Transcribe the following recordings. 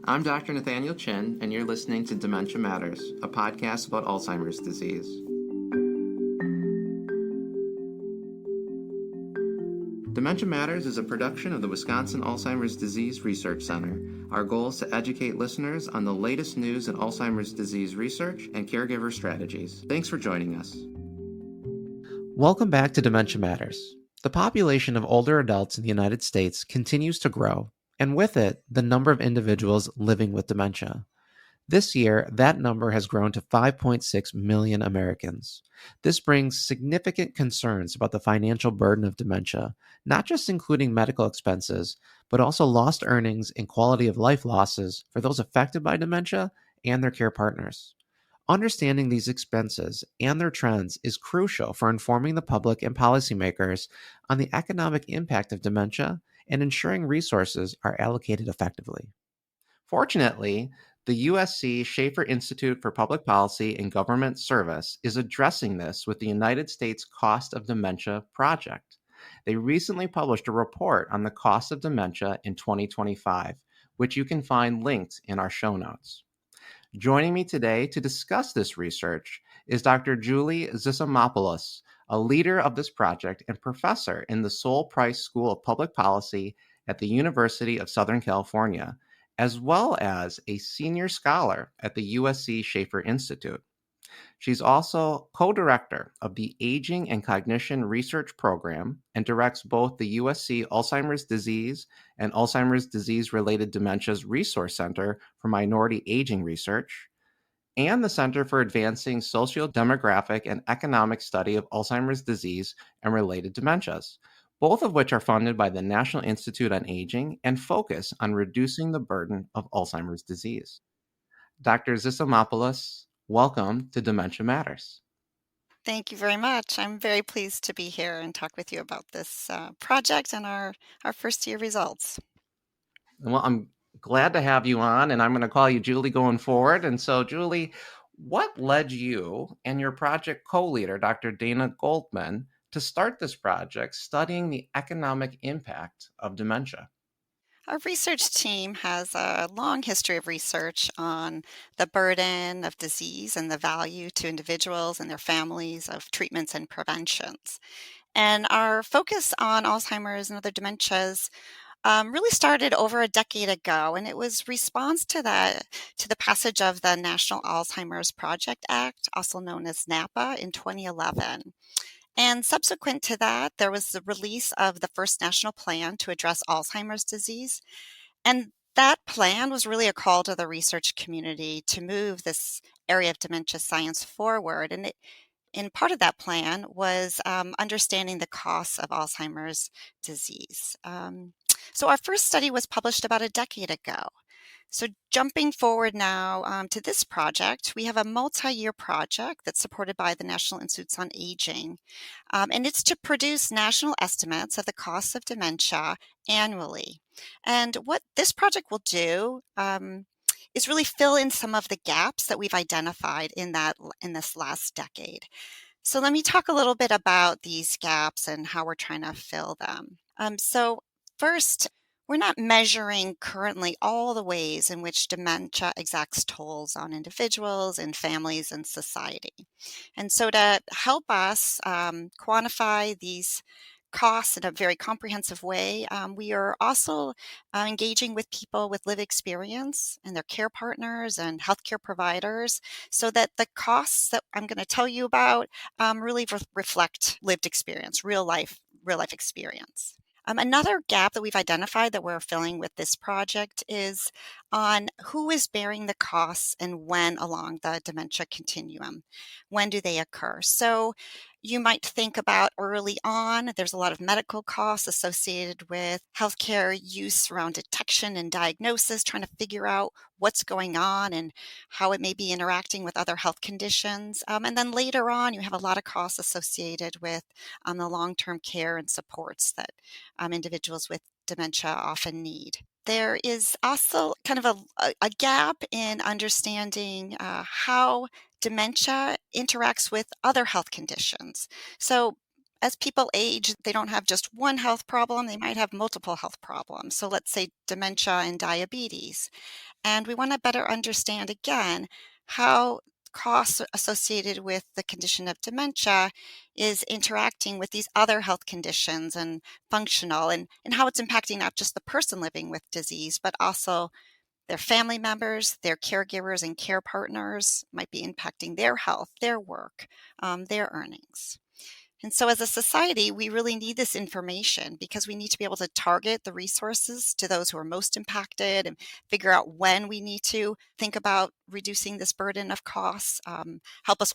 I'm Dr. Nathaniel Chin, and you're listening to Dementia Matters, a podcast about Alzheimer's disease. Dementia Matters is a production of the Wisconsin Alzheimer's Disease Research Center. Our goal is to educate listeners on the latest news in Alzheimer's disease research and caregiver strategies. Thanks for joining us. Welcome back to Dementia Matters. The population of older adults in the United States continues to grow, and with it, the number of individuals living with dementia. This year, that number has grown to 5.6 million Americans. This brings significant concerns about the financial burden of dementia, not just including medical expenses, but also lost earnings and quality of life losses for those affected by dementia and their care partners. Understanding these expenses and their trends is crucial for informing the public and policymakers on the economic impact of dementia and ensuring resources are allocated effectively. Fortunately, the USC Schaeffer Institute for Public Policy and Government Service is addressing this with the United States Cost of Dementia Project. They recently published a report on the cost of dementia in 2025, which you can find linked in our show notes. Joining me today to discuss this research is Dr. Julie Zissimopoulos, a leader of this project and professor in the Sol Price School of Public Policy at the University of Southern California, as well as a senior scholar at the USC Schaeffer Institute. She's also co-director of the Aging and Cognition Research Program and directs both the USC Alzheimer's Disease and Alzheimer's Disease-Related Dementias Resource Center for Minority Aging Research and the Center for Advancing Sociodemographic and Economic Study of Alzheimer's Disease and Related Dementias, both of which are funded by the National Institute on Aging and focus on reducing the burden of Alzheimer's disease. Dr. Zissimopoulos, welcome to Dementia Matters. Thank you very much. I'm very pleased to be here and talk with you about this project and our first year results. Well, I'm glad to have you on, and I'm going to call you Julie going forward. And so, Julie, what led you and your project co-leader, Dr. Dana Goldman, to start this project studying the economic impact of dementia? Our research team has a long history of research on the burden of disease and the value to individuals and their families of treatments and preventions. And our focus on Alzheimer's and other dementias really started over a decade ago, and it was response to the passage of the National Alzheimer's Project Act, also known as NAPA, in 2011. And subsequent to that, there was the release of the first national plan to address Alzheimer's disease. And that plan was really a call to the research community to move this area of dementia science forward. And part of that plan was understanding the costs of Alzheimer's disease. So our first study was published about a decade ago. So jumping forward now to this project, we have a multi-year project that's supported by the National Institutes on Aging, and it's to produce national estimates of the costs of dementia annually. And what this project will do is really fill in some of the gaps that we've identified in this last decade. So let me talk a little bit about these gaps and how we're trying to fill them. So first, we're not measuring currently all the ways in which dementia exacts tolls on individuals and families and society. And so to help us quantify these costs in a very comprehensive way, we are also engaging with people with lived experience and their care partners and healthcare providers so that the costs that I'm going to tell you about really reflect lived experience, real life experience. Another gap that we've identified that we're filling with this project is on who is bearing the costs and when along the dementia continuum. When do they occur? So you might think about early on, there's a lot of medical costs associated with healthcare use around detection and diagnosis, trying to figure out what's going on and how it may be interacting with other health conditions. And then later on, you have a lot of costs associated with the long-term care and supports that individuals with dementia often need. There is also kind of a gap in understanding how dementia interacts with other health conditions. So as people age, they don't have just one health problem, they might have multiple health problems. So let's say dementia and diabetes. And we want to better understand again how costs associated with the condition of dementia is interacting with these other health conditions and functional and how it's impacting not just the person living with disease, but also their family members, their caregivers and care partners might be impacting their health, their work, their earnings. And so, as a society, we really need this information because we need to be able to target the resources to those who are most impacted and figure out when we need to think about reducing this burden of costs, help us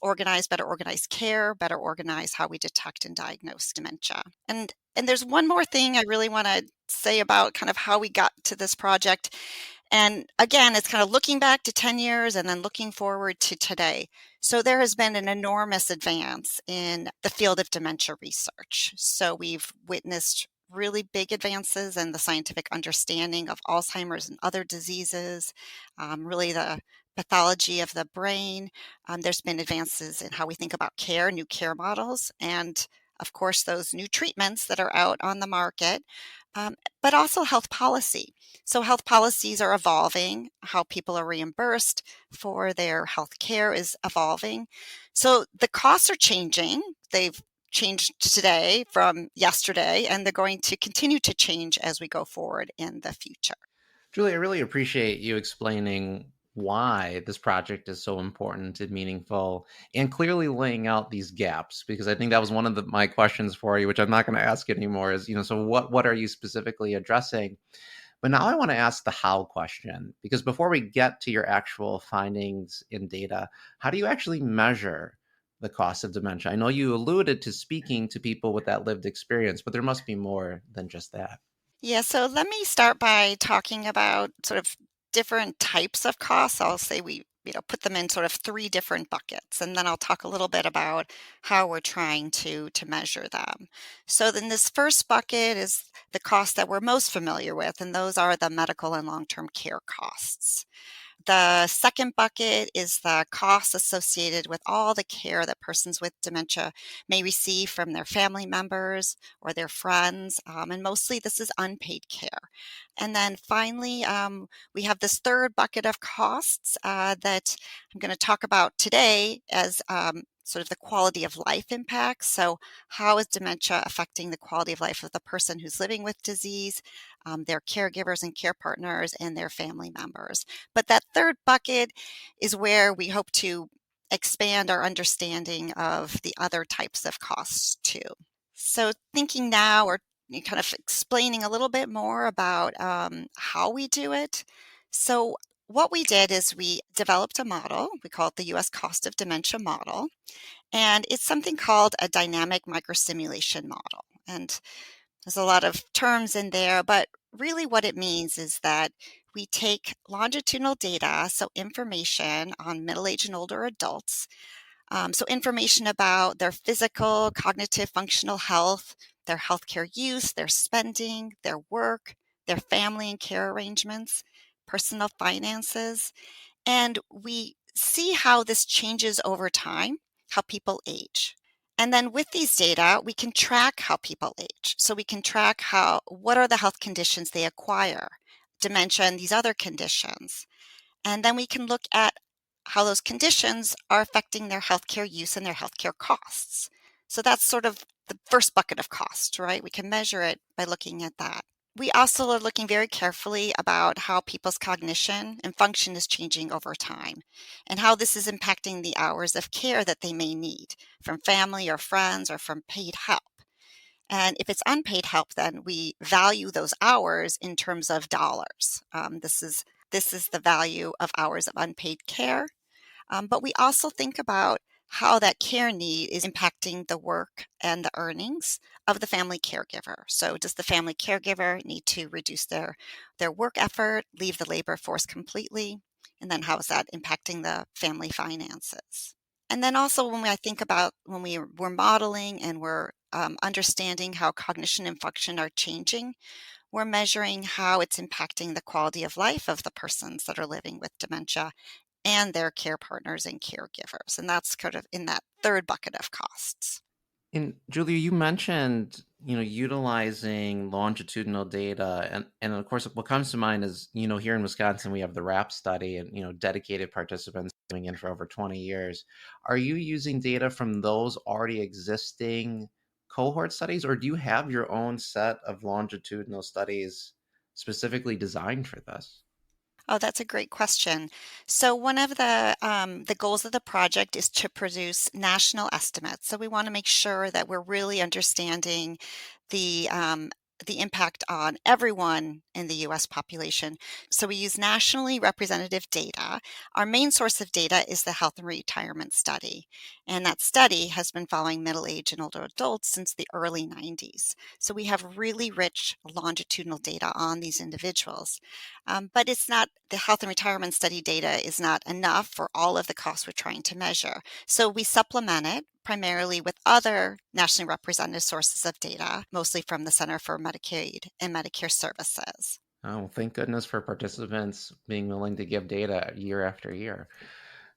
better organize care, better organize how we detect and diagnose dementia. And there's one more thing I really want to say about kind of how we got to this project. And again, it's kind of looking back to 10 years and then looking forward to today. So there has been an enormous advance in the field of dementia research. So we've witnessed really big advances in the scientific understanding of Alzheimer's and other diseases, really the pathology of the brain. There's been advances in how we think about care, new care models, and of course, those new treatments that are out on the market, but also health policy. So health policies are evolving, how people are reimbursed for their health care is evolving. So the costs are changing. They've changed today from yesterday, and they're going to continue to change as we go forward in the future. Julie, I really appreciate you explaining why this project is so important and meaningful and clearly laying out these gaps, because I think that was one of my questions for you, which I'm not going to ask anymore is, so what are you specifically addressing? But now I want to ask the how question, because before we get to your actual findings in data, how do you actually measure the cost of dementia? I know you alluded to speaking to people with that lived experience, but there must be more than just that. Yeah, so let me start by talking about sort of different types of costs. I'll say we put them in sort of three different buckets, and then I'll talk a little bit about how we're trying to measure them. So then this first bucket is the costs that we're most familiar with, and those are the medical and long-term care costs. The second bucket is the costs associated with all the care that persons with dementia may receive from their family members or their friends, and mostly this is unpaid care. And then finally, we have this third bucket of costs that I'm going to talk about today as sort of the quality of life impacts. So, how is dementia affecting the quality of life of the person who's living with disease, their caregivers and care partners, and their family members? But that third bucket is where we hope to expand our understanding of the other types of costs too. So thinking now or kind of explaining a little bit more about how we do it. So what we did is we developed a model. We call it the U.S. Cost of Dementia Model. And it's something called a dynamic microsimulation model. And there's a lot of terms in there, but really what it means is that we take longitudinal data, so information on middle-aged and older adults, so information about their physical, cognitive, functional health, their healthcare use, their spending, their work, their family and care arrangements, personal finances, and we see how this changes over time, how people age. And then with these data, we can track how people age. So we can track what are the health conditions they acquire, dementia and these other conditions. And then we can look at how those conditions are affecting their healthcare use and their healthcare costs. So that's sort of the first bucket of cost, right? We can measure it by looking at that. We also are looking very carefully about how people's cognition and function is changing over time and how this is impacting the hours of care that they may need from family or friends or from paid help. And if it's unpaid help, then we value those hours in terms of dollars. This is the value of hours of unpaid care. But we also think about how that care need is impacting the work and the earnings of the family caregiver. So does the family caregiver need to reduce their work effort, leave the labor force completely? And then how is that impacting the family finances? And then also I think about when we're modeling and we're understanding how cognition and function are changing, we're measuring how it's impacting the quality of life of the persons that are living with dementia and their care partners and caregivers. And that's kind of in that third bucket of costs. And Julia, you mentioned, utilizing longitudinal data, and of course, what comes to mind is, here in Wisconsin, we have the RAP study, and dedicated participants coming in for over 20 years. Are you using data from those already existing cohort studies, or do you have your own set of longitudinal studies specifically designed for this? Oh, that's a great question. So one of the goals of the project is to produce national estimates. So we want to make sure that we're really understanding the um, the impact on everyone in the U.S. population. So we use nationally representative data. Our main source of data is the Health and Retirement Study, and that study has been following middle-aged and older adults since the early 90s. So we have really rich longitudinal data on these individuals. But it's not the health and retirement study data is not enough for all of the costs we're trying to measure. So we supplement it primarily with other nationally representative sources of data, mostly from the Center for Medicaid and Medicare Services. Oh, well, thank goodness for participants being willing to give data year after year.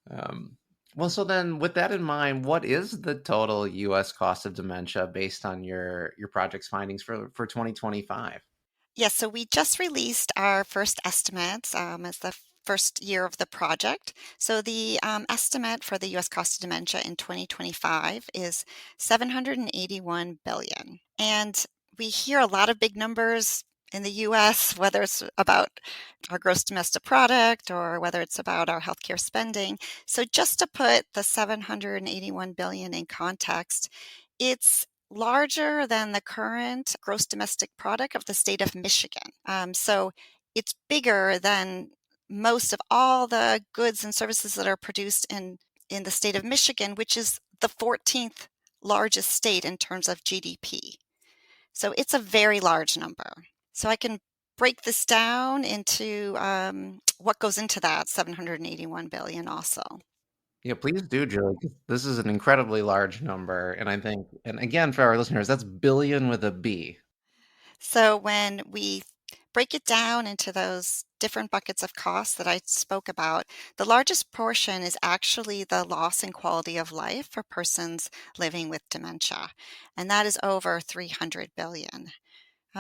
Um, well, so then with that in mind, what is the total US cost of dementia based on your project's findings for 2025? Yes, so we just released our first estimates as the first year of the project. So the estimate for the U.S. cost of dementia in 2025 is 781 billion. And we hear a lot of big numbers in the U.S., whether it's about our gross domestic product or whether it's about our healthcare spending. So just to put the 781 billion in context, it's larger than the current gross domestic product of the state of Michigan. So it's bigger than most of all the goods and services that are produced in the state of Michigan, which is the 14th largest state in terms of GDP. So it's a very large number. So I can break this down into what goes into that 781 billion also. Yeah, please do, Julie, 'cause this is an incredibly large number. And I think, and again, for our listeners, that's billion with a B. So when we break it down into those different buckets of costs that I spoke about, the largest portion is actually the loss in quality of life for persons living with dementia, and that is over 300 billion.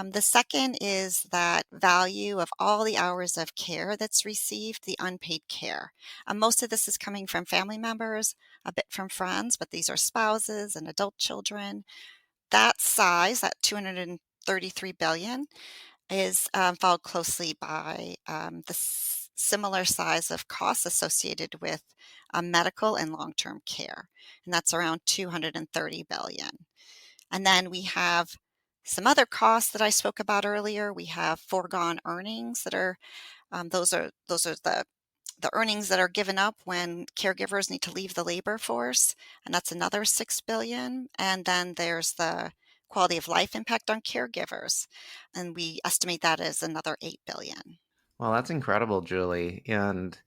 The second is that value of all the hours of care that's received, the unpaid care. Most of this is coming from family members, a bit from friends, but these are spouses and adult children. That size, that 233 billion, is followed closely by the similar size of costs associated with medical and long-term care, and that's around 230 billion. And then we have some other costs that I spoke about earlier. We have foregone earnings that are those are the earnings that are given up when caregivers need to leave the labor force, and that's another 6 billion. And then there's the quality of life impact on caregivers, and we estimate that as another 8 billion. Well, that's incredible, Julie. And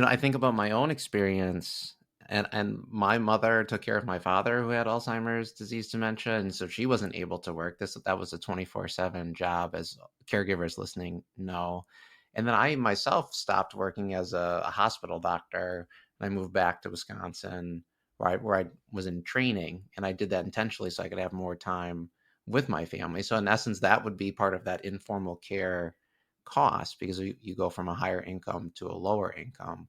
I think about my own experience, and my mother took care of my father who had Alzheimer's disease dementia, and so she wasn't able to work. That was a 24/7 job, as caregivers listening know. And then I myself stopped working as a hospital doctor, and I moved back to Wisconsin where I was in training, and I did that intentionally so I could have more time with my family. So in essence, that would be part of that informal care cost because you go from a higher income to a lower income.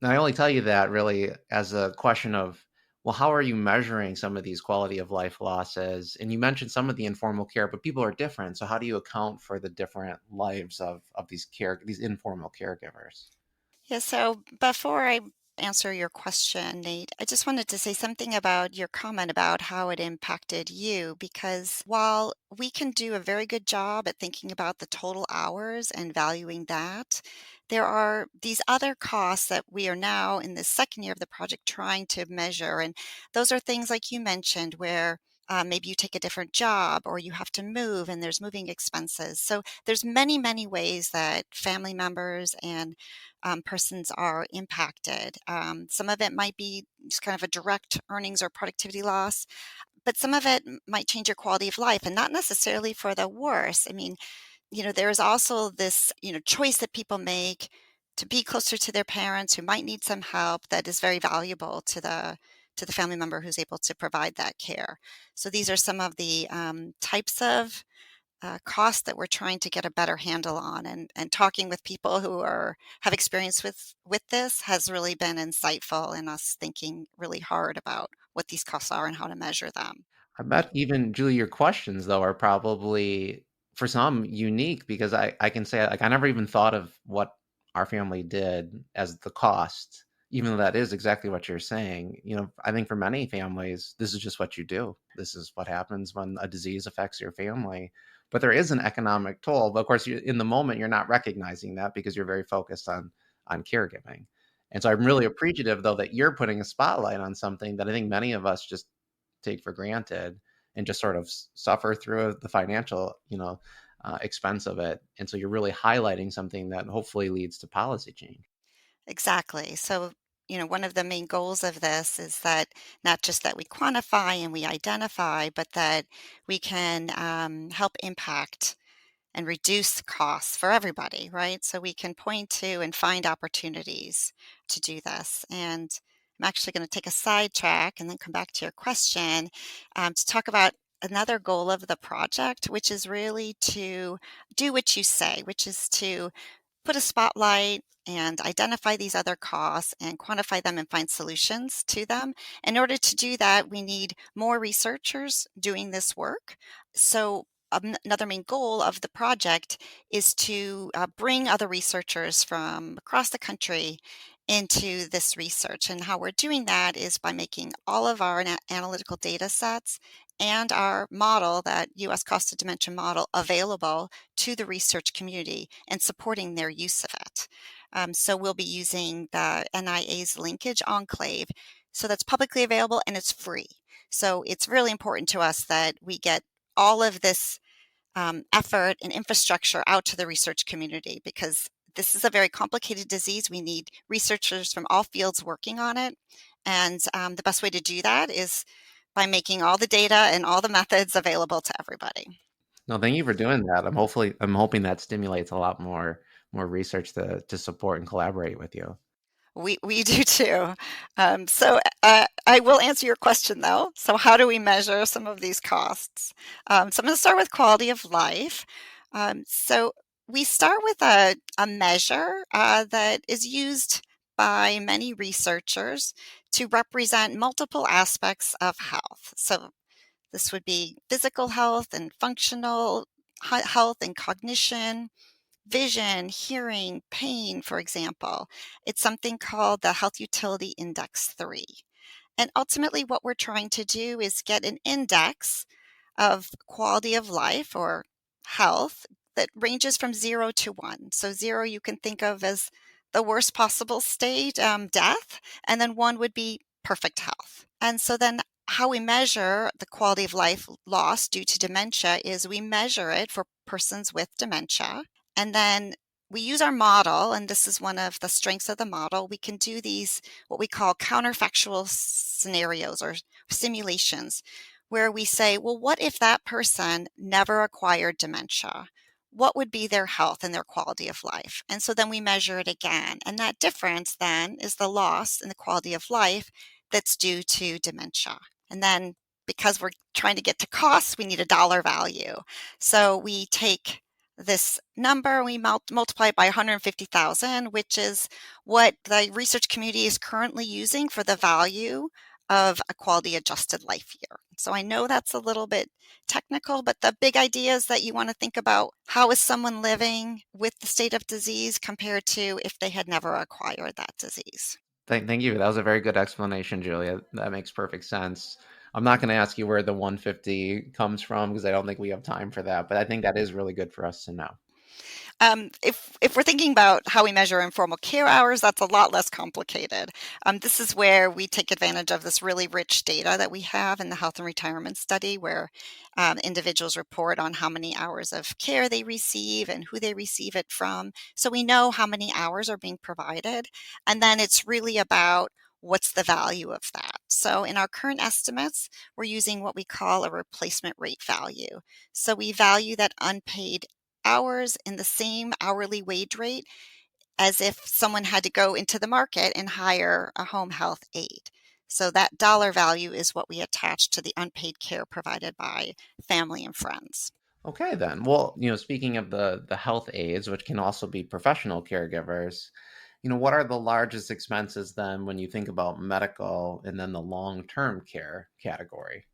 Now, I only tell you that really as a question of, well, how are you measuring some of these quality of life losses? And you mentioned some of the informal care, but people are different. So how do you account for the different lives of these informal caregivers? Yeah, so before I answer your question, Nate, I just wanted to say something about your comment about how it impacted you, because while we can do a very good job at thinking about the total hours and valuing that, there are these other costs that we are now in the second year of the project trying to measure. And those are things like you mentioned, where maybe you take a different job or you have to move and there's moving expenses. So there's many, many ways that family members and persons are impacted. Some of it might be just kind of a direct earnings or productivity loss, but some of it might change your quality of life and not necessarily for the worse. I mean, there is also this, choice that people make to be closer to their parents who might need some help that is very valuable to to the family member who's able to provide that care. So these are some of the types of costs that we're trying to get a better handle on, and talking with people who have experience with this has really been insightful in us thinking really hard about what these costs are and how to measure them. I bet even, Julie, your questions though are probably for some unique because I can say like I never even thought of what our family did as the cost, even though that is exactly what you're saying. I think for many families, this is just what you do. This is what happens when a disease affects your family. But there is an economic toll. But of course, in the moment, you're not recognizing that because you're very focused on caregiving. And so I'm really appreciative though that you're putting a spotlight on something that I think many of us just take for granted and just sort of suffer through the financial, expense of it. And so you're really highlighting something that hopefully leads to policy change. Exactly. So, one of the main goals of this is that not just that we quantify and we identify, but that we can help impact and reduce costs for everybody, right? So we can point to and find opportunities to do this. And I'm actually going to take a sidetrack and then come back to your question to talk about another goal of the project, which is really to do what you say, which is to put a spotlight and identify these other costs and quantify them and find solutions to them. In order to do that, we need more researchers doing this work. So, another main goal of the project is to bring other researchers from across the country into this research. And how we're doing that is by making all of our analytical data sets and our model, that US cost of dementia model, available to the research community and supporting their use of it. So we'll be using the NIA's linkage enclave. So that's publicly available and it's free. So it's really important to us that we get all of this effort and infrastructure out to the research community, because this is a very complicated disease. We need researchers from all fields working on it. And the best way to do that is by making all the data and all the methods available to everybody. No, thank you for doing that. I'm hoping that stimulates a lot more research to support and collaborate with you. We do too. I will answer your question though. So how do we measure some of these costs? So I'm going to start with quality of life. So we start with a measure that is used by many researchers to represent multiple aspects of health. So this would be physical health and functional health and cognition, vision, hearing, pain, for example. It's something called the Health Utility Index 3. And ultimately, what we're trying to do is get an index of quality of life or health that ranges from 0 to 1. So, 0 you can think of as the worst possible state, death, and then 1 would be perfect health. And so, then how we measure the quality of life loss due to dementia is we measure it for persons with dementia. And then we use our model, and this is one of the strengths of the model. We can do these, what we call counterfactual scenarios or simulations, where we say, well, what if that person never acquired dementia? What would be their health and their quality of life? And so then we measure it again. And that difference then is the loss in the quality of life that's due to dementia. And then because we're trying to get to costs, we need a dollar value. So we take this number, we multiply it by 150,000, which is what the research community is currently using for the value of a quality adjusted life year. So I know that's a little bit technical, but the big idea is that you want to think about how is someone living with the state of disease compared to if they had never acquired that disease. Thank you. That was a very good explanation, Julia. That makes perfect sense. I'm not going to ask you where the 150 comes from because I don't think we have time for that, but I think that is really good for us to know. If we're thinking about how we measure informal care hours, that's a lot less complicated. This is where we take advantage of this really rich data that we have in the health and retirement study, where individuals report on how many hours of care they receive and who they receive it from. So we know how many hours are being provided. And then it's really about what's the value of that. So in our current estimates, we're using what we call a replacement rate value. So we value that unpaid hours in the same hourly wage rate as if someone had to go into the market and hire a home health aide. So that dollar value is what we attach to the unpaid care provided by family and friends. Okay, then. Well, speaking of the health aides, which can also be professional caregivers, what are the largest expenses then when you think about medical and then the long-term care category?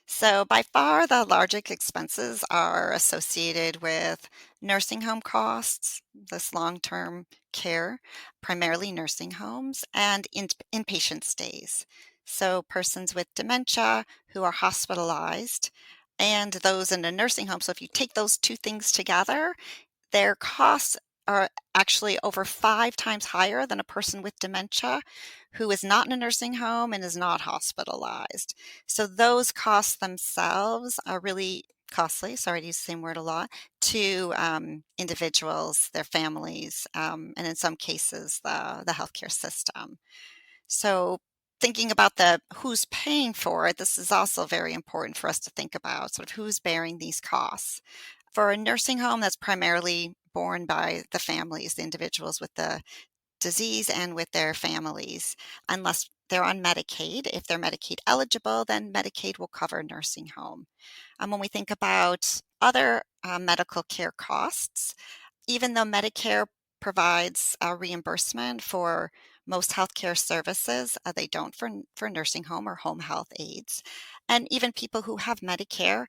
So, by far, the largest expenses are associated with nursing home costs, this long term care, primarily nursing homes, and inpatient stays. So, persons with dementia who are hospitalized and those in a nursing home. So, if you take those two things together, their costs are actually over 5 times higher than a person with dementia who is not in a nursing home and is not hospitalized. So those costs themselves are really costly, sorry to use the same word a lot, to individuals, their families, and in some cases, the healthcare system. So thinking about the who's paying for it, this is also very important for us to think about, sort of who's bearing these costs. For a nursing home, that's primarily borne by the families, the individuals with the disease and with their families, unless they're on Medicaid. If they're Medicaid eligible, then Medicaid will cover nursing home. When we think about other medical care costs, even though Medicare provides reimbursement for most healthcare services, they don't for nursing home or home health aides. And even people who have Medicare,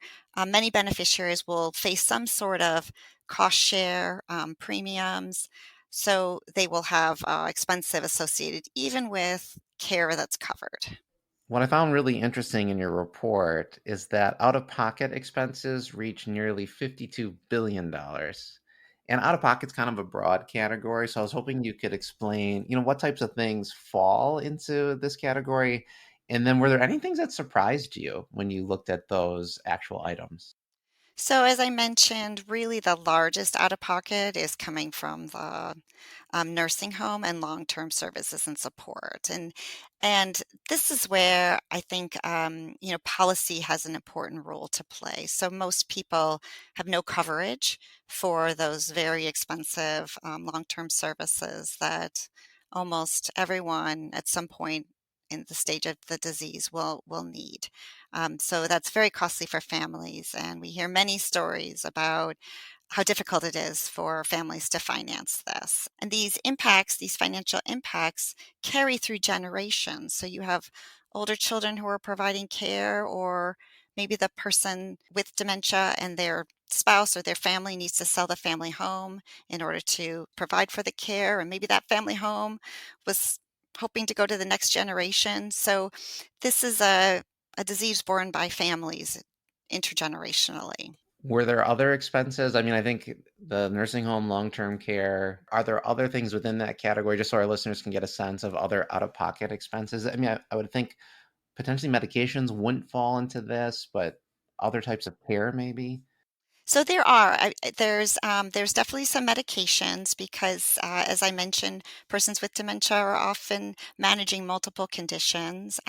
many beneficiaries will face some sort of cost share premiums. So they will have expensive associated even with care that's covered. What I found really interesting in your report is that out-of-pocket expenses reach nearly $52 billion. And out-of-pocket's kind of a broad category, so I was hoping you could explain, what types of things fall into this category. And then were there any things that surprised you when you looked at those actual items? So, as I mentioned, really the largest out of pocket is coming from the nursing home and long-term services and support, and this is where I think policy has an important role to play. So most people have no coverage for those very expensive long-term services that almost everyone at some point in the stage of the disease will need. So that's very costly for families, and we hear many stories about how difficult it is for families to finance this. And these impacts, these financial impacts, carry through generations. So you have older children who are providing care, or maybe the person with dementia and their spouse or their family needs to sell the family home in order to provide for the care. And maybe that family home was hoping to go to the next generation. So this is a disease borne by families intergenerationally. Were there other expenses? I mean, I think the nursing home, long-term care, are there other things within that category, just so our listeners can get a sense of other out-of-pocket expenses? I mean, I would think potentially medications wouldn't fall into this, but other types of care maybe? So there's definitely some medications because, as I mentioned, persons with dementia are often managing multiple conditions.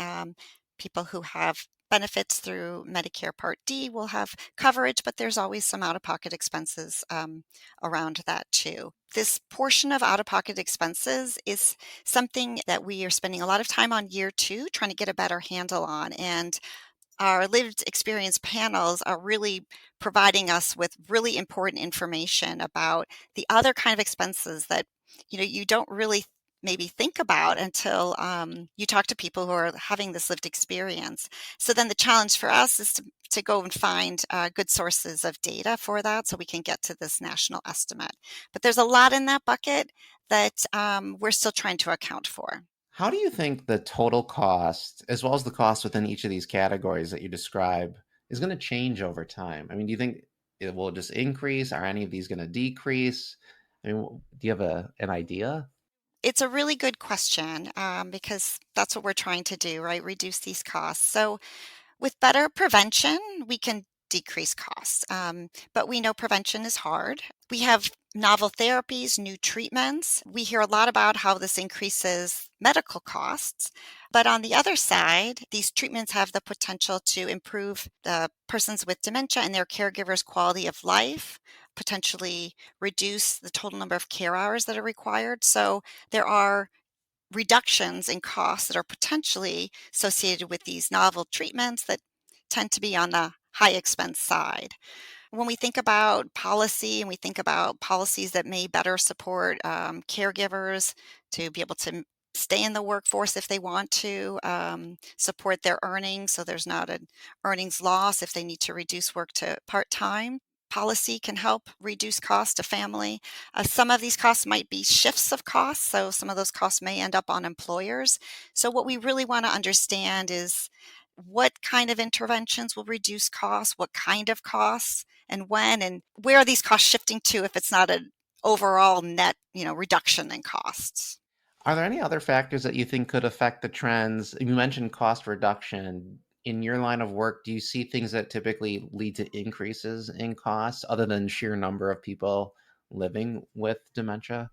People who have benefits through Medicare Part D will have coverage, but there's always some out-of-pocket expenses around that too. This portion of out-of-pocket expenses is something that we are spending a lot of time on year two, trying to get a better handle on. And our lived experience panels are really providing us with really important information about the other kind of expenses that you don't really maybe think about until you talk to people who are having this lived experience. So then the challenge for us is to go and find good sources of data for that so we can get to this national estimate. But there's a lot in that bucket that we're still trying to account for. How do you think the total cost, as well as the cost within each of these categories that you describe, is going to change over time? I mean, do you think it will just increase? Are any of these going to decrease? I mean, do you have an idea? It's a really good question because that's what we're trying to do, right? Reduce these costs. So, with better prevention, we can decrease costs. But we know prevention is hard. We have novel therapies, new treatments. We hear a lot about how this increases medical costs. But on the other side, these treatments have the potential to improve the persons with dementia and their caregivers' quality of life, potentially reduce the total number of care hours that are required. So there are reductions in costs that are potentially associated with these novel treatments that tend to be on the high expense side. When we think about policy and we think about policies that may better support caregivers to be able to stay in the workforce if they want to, support their earnings so there's not an earnings loss if they need to reduce work to part time. Policy can help reduce cost to family. Some of these costs might be shifts of costs, so some of those costs may end up on employers. So, what we really want to understand is what kind of interventions will reduce costs, what kind of costs, and when, and where are these costs shifting to if it's not an overall net, reduction in costs. Are there any other factors that you think could affect the trends? You mentioned cost reduction. In your line of work, do you see things that typically lead to increases in costs other than sheer number of people living with dementia?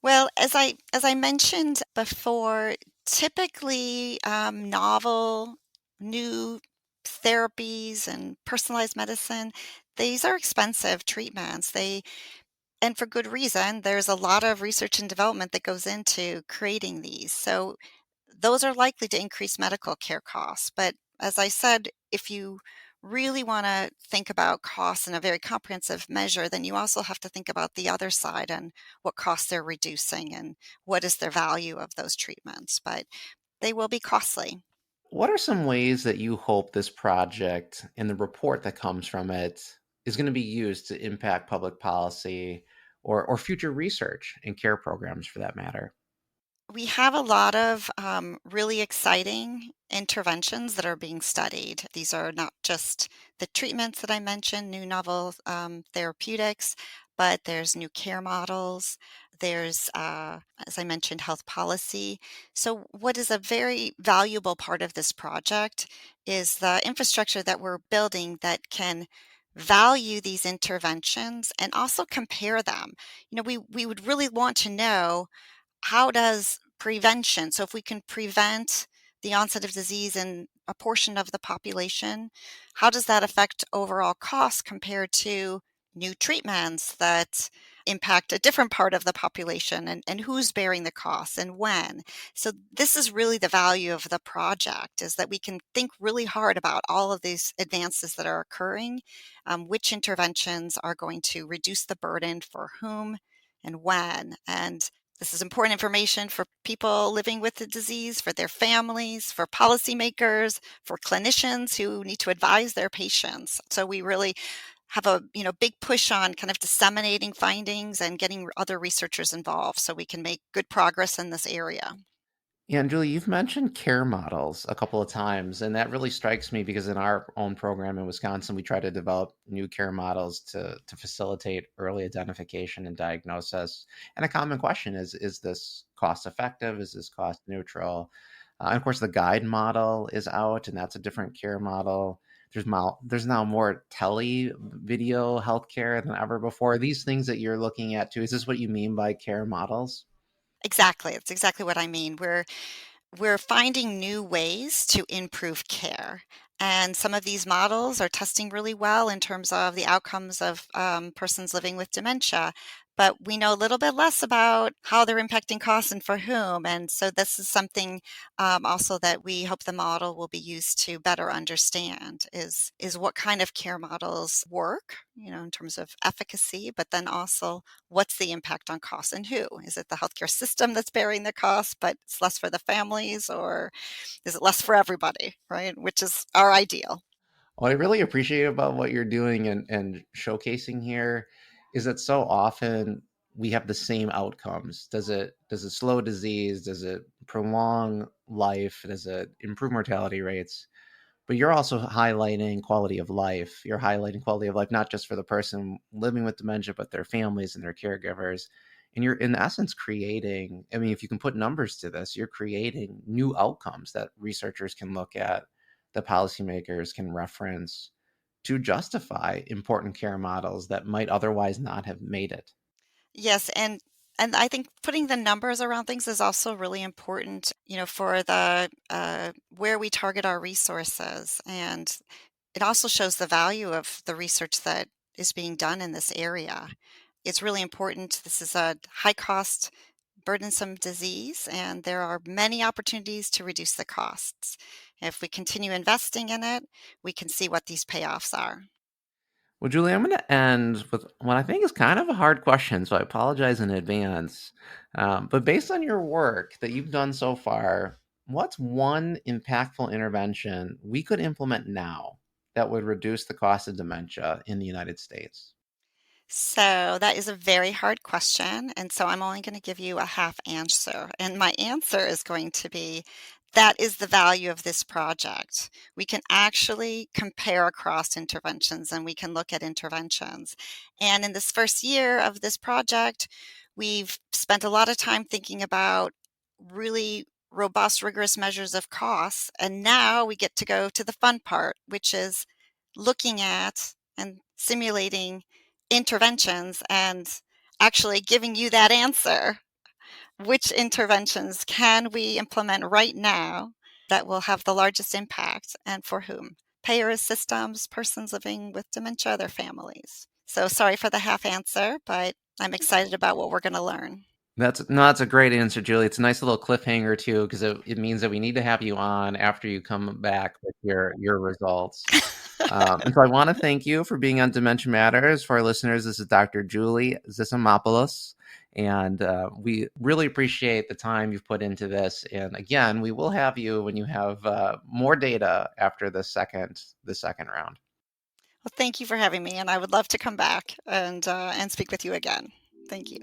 Well, as I mentioned before, typically novel, new therapies and personalized medicine, these are expensive treatments. And for good reason, there's a lot of research and development that goes into creating these. So those are likely to increase medical care costs. But as I said, if you really want to think about costs in a very comprehensive measure, then you also have to think about the other side and what costs they're reducing and what is their value of those treatments. But they will be costly. What are some ways that you hope this project and the report that comes from it is going to be used to impact public policy or future research and care programs for that matter? We have a lot of really exciting interventions that are being studied. These are not just the treatments that I mentioned, new novel therapeutics, but there's new care models. There's, as I mentioned, health policy. So, what is a very valuable part of this project is the infrastructure that we're building that can value these interventions and also compare them. We would really want to know how does prevention, so if we can prevent the onset of disease in a portion of the population, how does that affect overall costs compared to new treatments that impact a different part of the population, and who's bearing the costs and when? So this is really the value of the project, is that we can think really hard about all of these advances that are occurring, which interventions are going to reduce the burden for whom and when. And this is important information for people living with the disease, for their families, for policymakers, for clinicians who need to advise their patients. So we really have a big push on kind of disseminating findings and getting other researchers involved so we can make good progress in this area. Yeah, and Julie, you've mentioned care models a couple of times, and that really strikes me because in our own program in Wisconsin, we try to develop new care models to facilitate early identification and diagnosis. And a common question is this cost effective? Is this cost neutral? And of course, the guide model is out, and that's a different care model. There's now more tele video healthcare than ever before. These things that you're looking at too, is this what you mean by care models? Exactly. It's exactly what I mean. We're finding new ways to improve care. And some of these models are testing really well in terms of the outcomes of persons living with dementia. But we know a little bit less about how they're impacting costs and for whom. And so this is something also that we hope the model will be used to better understand is what kind of care models work, in terms of efficacy, but then also what's the impact on costs and who? Is it the healthcare system that's bearing the cost, but it's less for the families, or is it less for everybody, right? Which is our ideal. What I really appreciate about what you're doing and showcasing here is that so often we have the same outcomes. Does it slow disease? Does it prolong life? Does it improve mortality rates? But you're also highlighting quality of life. You're highlighting quality of life not just for the person living with dementia, but their families and their caregivers. And you're in essence creating, I mean, if you can put numbers to this, you're creating new outcomes that researchers can look at, that policymakers can reference to justify important care models that might otherwise not have made it. Yes, and I think putting the numbers around things is also really important, for the where we target our resources, and it also shows the value of the research that is being done in this area. It's really important. This is a high cost burdensome disease, and there are many opportunities to reduce the costs. If we continue investing in it, we can see what these payoffs are. Well, Julie, I'm going to end with what I think is kind of a hard question, so I apologize in advance. But based on your work that you've done so far, what's one impactful intervention we could implement now that would reduce the cost of dementia in the United States? So that is a very hard question. And so I'm only going to give you a half answer. And my answer is going to be that is the value of this project. We can actually compare across interventions and we can look at interventions. And in this first year of this project, we've spent a lot of time thinking about really robust, rigorous measures of costs. And now we get to go to the fun part, which is looking at and simulating interventions and actually giving you that answer. Which interventions can we implement right now that will have the largest impact and for whom? Payers, systems, persons living with dementia, their families. So sorry for the half answer, but I'm excited about what we're going to learn. That's a great answer, Julie. It's a nice little cliffhanger too, because it means that we need to have you on after you come back with your results. And so I want to thank you for being on Dementia Matters. For our listeners, this is Dr. Julie Zissimopoulos, and we really appreciate the time you've put into this. And again, we will have you when you have more data after the second round. Well, thank you for having me, and I would love to come back and speak with you again. Thank you.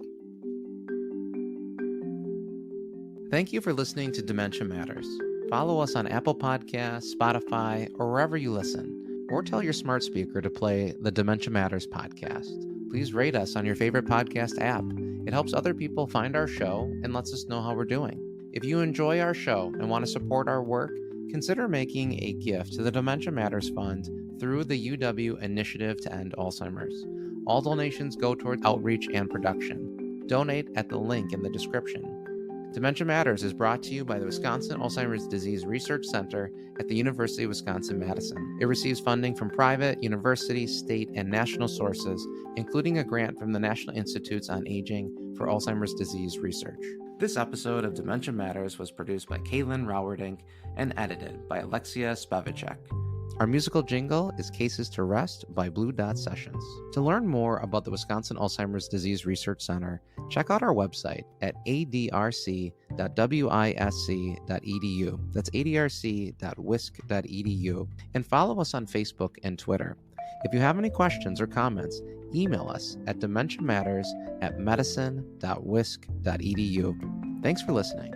Thank you for listening to Dementia Matters. Follow us on Apple Podcasts, Spotify, or wherever you listen, or tell your smart speaker to play the Dementia Matters podcast. Please rate us on your favorite podcast app. It helps other people find our show and lets us know how we're doing. If you enjoy our show and want to support our work, consider making a gift to the Dementia Matters Fund through the UW Initiative to End Alzheimer's. All donations go toward outreach and production. Donate at the link in the description. Dementia Matters is brought to you by the Wisconsin Alzheimer's Disease Research Center at the University of Wisconsin-Madison. It receives funding from private, university, state, and national sources, including a grant from the National Institutes on Aging for Alzheimer's Disease Research. This episode of Dementia Matters was produced by Caitlin Rowerdink and edited by Alexia Spevacek. Our musical jingle is Cases to Rest by Blue Dot Sessions. To learn more about the Wisconsin Alzheimer's Disease Research Center, check out our website at adrc.wisc.edu. That's adrc.wisc.edu. And follow us on Facebook and Twitter. If you have any questions or comments, email us at dementiamatters@medicine.wisc.edu. Thanks for listening.